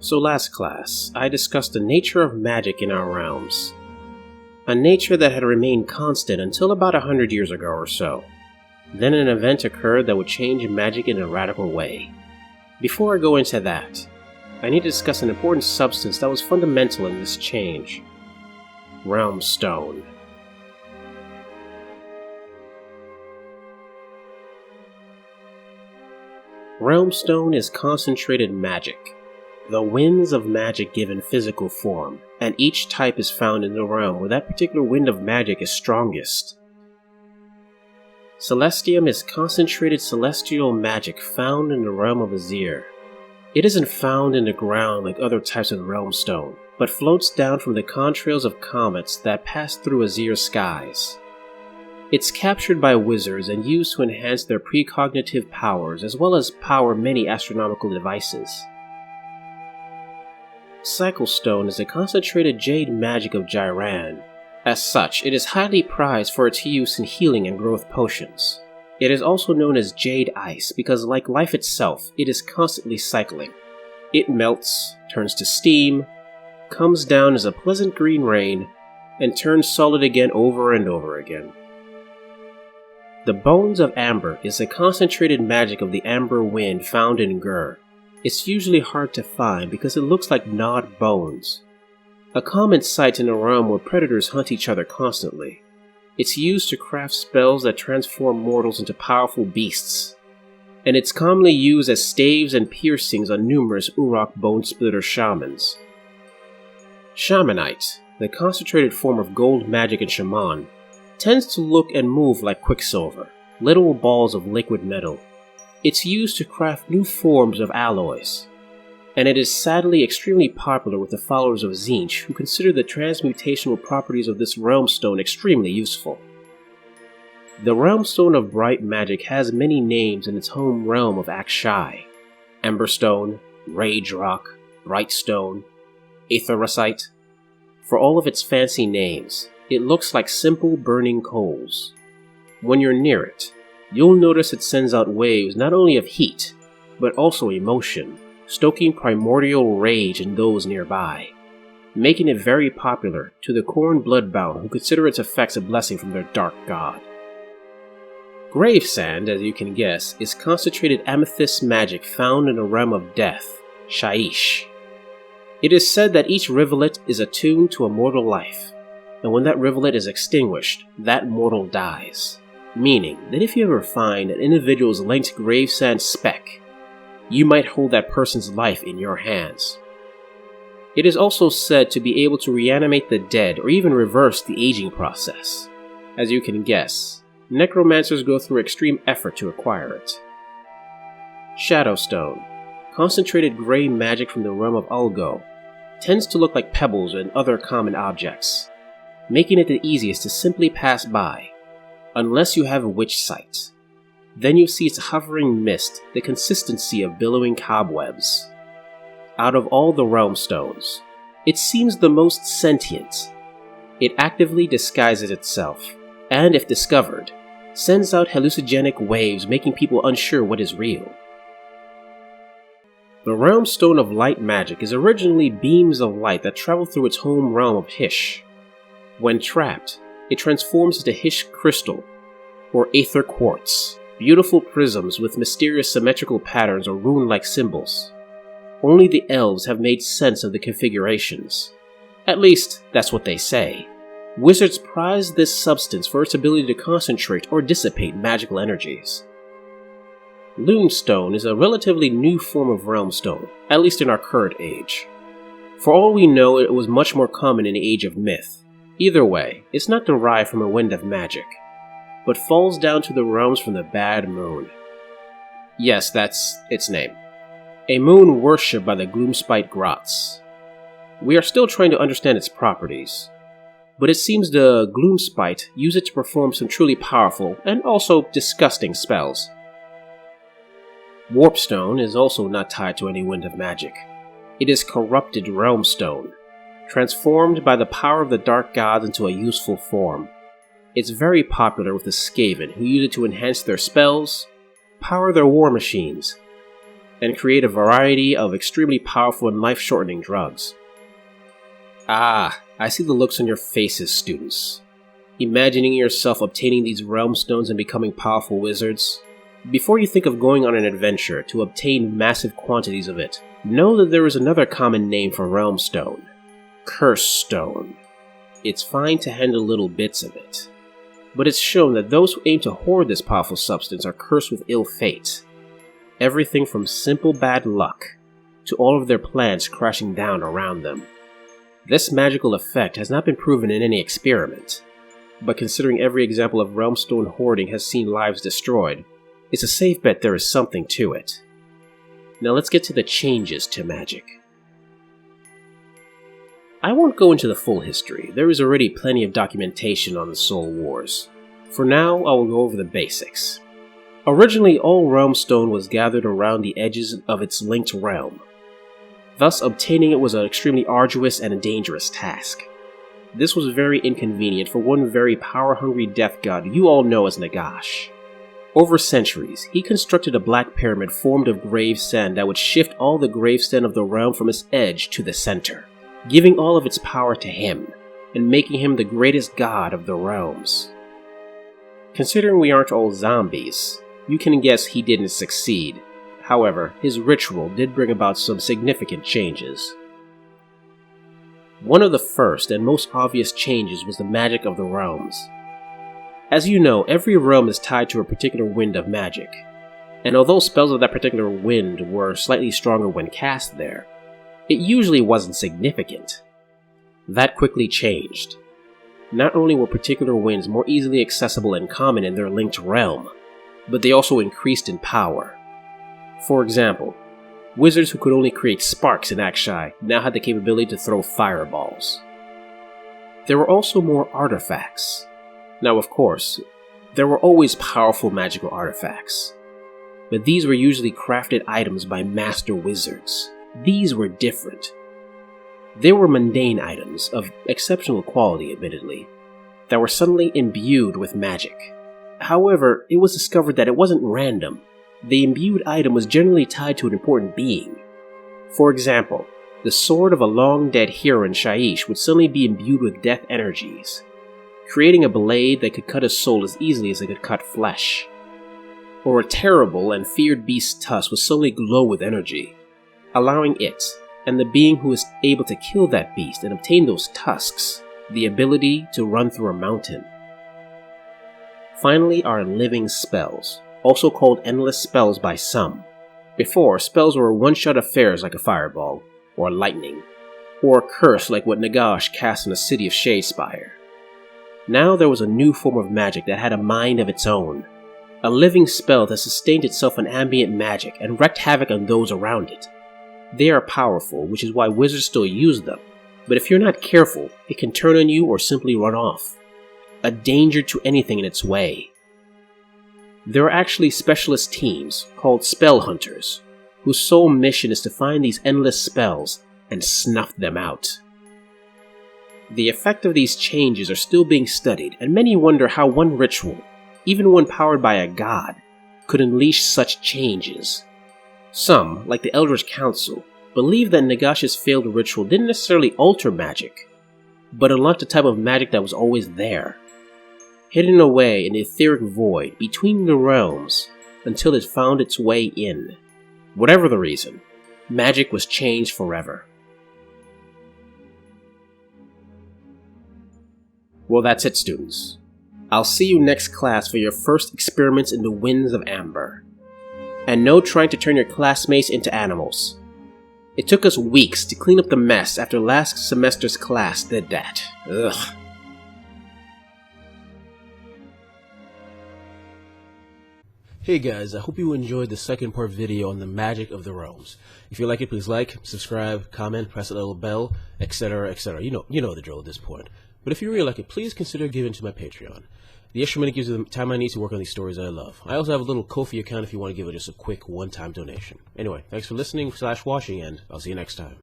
So last class, I discussed the nature of magic in our realms. A nature that had remained constant until about 100 years ago or so. Then an event occurred that would change magic in a radical way. Before I go into that, I need to discuss an important substance that was fundamental in this change. Realmstone. Realmstone is concentrated magic, the winds of magic given physical form, and each type is found in the realm where that particular wind of magic is strongest. Celestium is concentrated celestial magic found in the realm of Azir. It isn't found in the ground like other types of Realmstone, but floats down from the contrails of comets that pass through Azir's skies. It's captured by wizards and used to enhance their precognitive powers as well as power many astronomical devices. Cyclestone is a concentrated jade magic of Jiran. As such, it is highly prized for its use in healing and growth potions. It is also known as Jade Ice because, like life itself, it is constantly cycling. It melts, turns to steam, comes down as a pleasant green rain, and turns solid again over and over again. The Bones of Amber is a concentrated magic of the Amber Wind found in Gur. It's usually hard to find because it looks like gnawed bones. A common sight in a realm where predators hunt each other constantly. It's used to craft spells that transform mortals into powerful beasts, and it's commonly used as staves and piercings on numerous Uruk Bone Splitter shamans. Shamanite, the concentrated form of gold magic in Shaman, tends to look and move like quicksilver, little balls of liquid metal. It's used to craft new forms of alloys, and it is sadly extremely popular with the followers of Tzeentch, who consider the transmutational properties of this Realmstone extremely useful. The Realmstone of Bright Magic has many names in its home realm of Akshai: Emberstone, Rage Rock, Brightstone, Aetherosite. For all of its fancy names, it looks like simple burning coals. When you're near it, you'll notice it sends out waves not only of heat, but also emotion, stoking primordial rage in those nearby, making it very popular to the Khorne bloodbound who consider its effects a blessing from their dark god. Gravesand, as you can guess, is concentrated amethyst magic found in the realm of death, Shaiish. It is said that each rivulet is attuned to a mortal life, and when that rivulet is extinguished, that mortal dies, meaning that if you ever find an individual's linked gravesand speck, you might hold that person's life in your hands. It is also said to be able to reanimate the dead or even reverse the aging process. As you can guess, necromancers go through extreme effort to acquire it. Shadowstone, concentrated grey magic from the realm of Ulgo, tends to look like pebbles and other common objects, making it the easiest to simply pass by, unless you have a witch sight. Then you see its hovering mist, the consistency of billowing cobwebs. Out of all the Realmstones, it seems the most sentient. It actively disguises itself, and if discovered, sends out hallucinogenic waves making people unsure what is real. The Realmstone of Light Magic is originally beams of light that travel through its home realm of Hysh. When trapped, it transforms into Hysh Crystal, or Aether Quartz, beautiful prisms with mysterious symmetrical patterns or rune-like symbols. Only the elves have made sense of the configurations. At least, that's what they say. Wizards prize this substance for its ability to concentrate or dissipate magical energies. Lunestone is a relatively new form of Realmstone, at least in our current age. For all we know, it was much more common in the Age of Myth. Either way, it's not derived from a wind of magic, but falls down to the realms from the Bad Moon. Yes, that's its name. A moon worshipped by the Gloomspite Grots. We are still trying to understand its properties, but it seems the Gloomspite use it to perform some truly powerful and also disgusting spells. Warpstone is also not tied to any wind of magic. It is corrupted Realmstone, transformed by the power of the dark gods into a useful form. It's very popular with the Skaven, who use it to enhance their spells, power their war machines, and create a variety of extremely powerful and life-shortening drugs. Ah, I see the looks on your faces, students. Imagining yourself obtaining these Realmstones and becoming powerful wizards? Before you think of going on an adventure to obtain massive quantities of it, know that there is another common name for Realmstone: Curse Stone. It's fine to handle little bits of it, but it's shown that those who aim to hoard this powerful substance are cursed with ill fate. Everything from simple bad luck to all of their plans crashing down around them. This magical effect has not been proven in any experiment, but considering every example of Realmstone hoarding has seen lives destroyed, it's a safe bet there is something to it. Now let's get to the changes to magic. I won't go into the full history, there is already plenty of documentation on the Soul Wars. For now, I will go over the basics. Originally, all Realmstone was gathered around the edges of its linked realm. Thus, obtaining it was an extremely arduous and a dangerous task. This was very inconvenient for one very power-hungry death god you all know as Nagash. Over centuries, he constructed a black pyramid formed of grave sand that would shift all the grave sand of the realm from its edge to the center, giving all of its power to him, and making him the greatest god of the realms. Considering we aren't all zombies, you can guess he didn't succeed. However, his ritual did bring about some significant changes. One of the first and most obvious changes was the magic of the realms. As you know, every realm is tied to a particular wind of magic, and although spells of that particular wind were slightly stronger when cast there, it usually wasn't significant. That quickly changed. Not only were particular winds more easily accessible and common in their linked realm, but they also increased in power. For example, wizards who could only create sparks in Akshai now had the capability to throw fireballs. There were also more artifacts. Now of course, there were always powerful magical artifacts, but these were usually crafted items by master wizards. These were different. They were mundane items, of exceptional quality admittedly, that were suddenly imbued with magic. However, it was discovered that it wasn't random. The imbued item was generally tied to an important being. For example, the sword of a long-dead hero in Shaiish would suddenly be imbued with death energies, creating a blade that could cut a soul as easily as it could cut flesh. Or a terrible and feared beast's tusk would suddenly glow with energy, allowing it, and the being who is able to kill that beast and obtain those tusks, the ability to run through a mountain. Finally are living spells, also called endless spells by some. Before, spells were one-shot affairs like a fireball, or lightning, or a curse like what Nagash cast in the city of Shadespire. Now there was a new form of magic that had a mind of its own, a living spell that sustained itself in ambient magic and wreaked havoc on those around it. They are powerful, which is why wizards still use them, but if you're not careful, it can turn on you or simply run off. A danger to anything in its way. There are actually specialist teams, called spell hunters, whose sole mission is to find these endless spells and snuff them out. The effect of these changes are still being studied, and many wonder how one ritual, even one powered by a god, could unleash such changes. Some, like the Eldritch Council, believe that Nagash's failed ritual didn't necessarily alter magic, but unlocked a type of magic that was always there, hidden away in the etheric void between the realms until it found its way in. Whatever the reason, magic was changed forever. Well, that's it, students. I'll see you next class for your first experiments in the Winds of Amber. And no trying to turn your classmates into animals. It took us weeks to clean up the mess after last semester's class did that. Ugh. Hey guys, I hope you enjoyed the second part video on the magic of the realms. If you like it, please like, subscribe, comment, press that little bell, etc, etc. You know the drill at this point. But if you really like it, please consider giving to my Patreon. The extra money gives me the time I need to work on these stories I love. I also have a little Ko-fi account if you want to give it just a quick one-time donation. Anyway, thanks for listening/watching, and I'll see you next time.